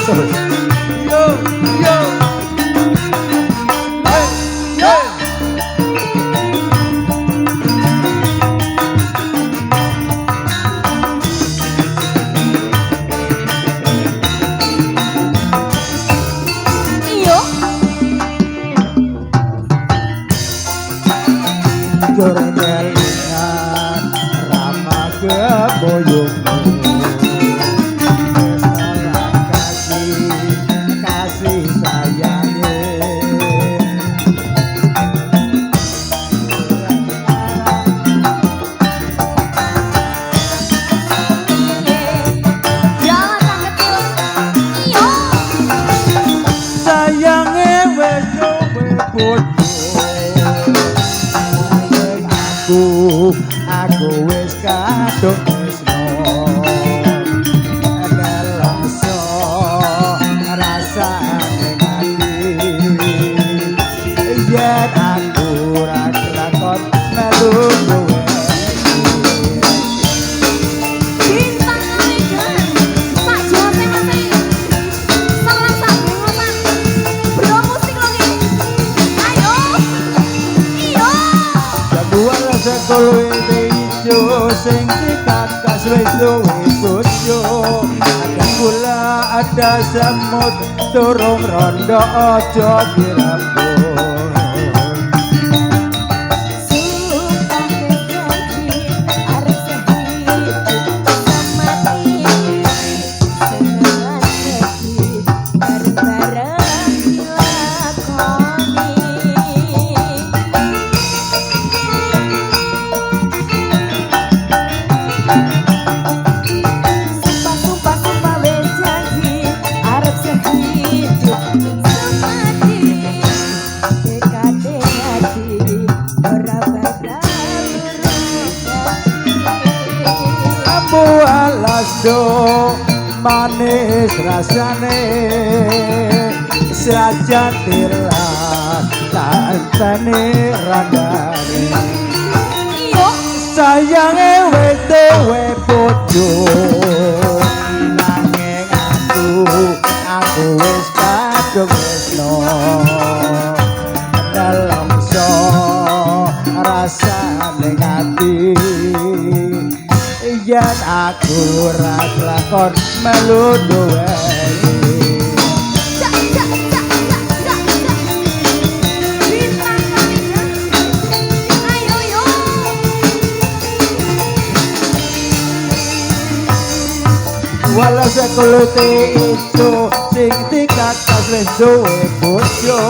Yo yo. Hey hey. Jorngelingan Rama keboyongmu kasih sayangnya sayangnya wes kowe aku wis kadung tresno nelongso rasane ati yen aku ora kelakon melu kowe bintang wedan sak jote mati salah sambung ngotan bro musik lho iki ayo iyo jabuan sekolo ijo sing dikakas wis duwe bojo ada gula ada semut turung rondo aja dirambut do manis rasane saja tilas tantane randane sayange wis duwe bojo nanging aku wis kadung tresno nelongso rasane ati yen aku ora kelakon melu duweni ayo yo wala sekulite ijo sing dikakas wis duwe bojo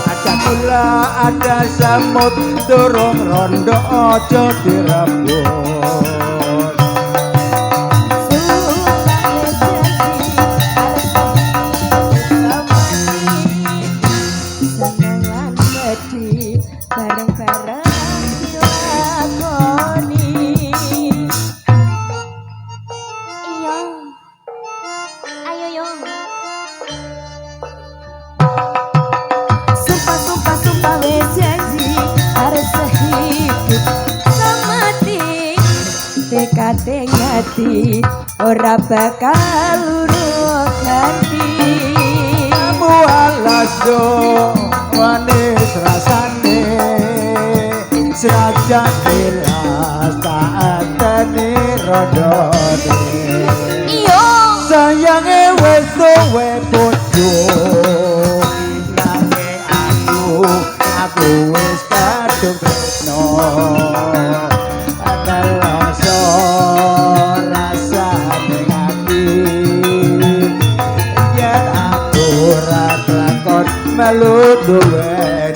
ada kula ada semut durung rondo aja dirambut tekading ati ora bakal lurus ganti mualas do manis rasane saja tilas taatane rodone iyo sayange wis duwe bojo nanging aku wis kadung tresno melu duweni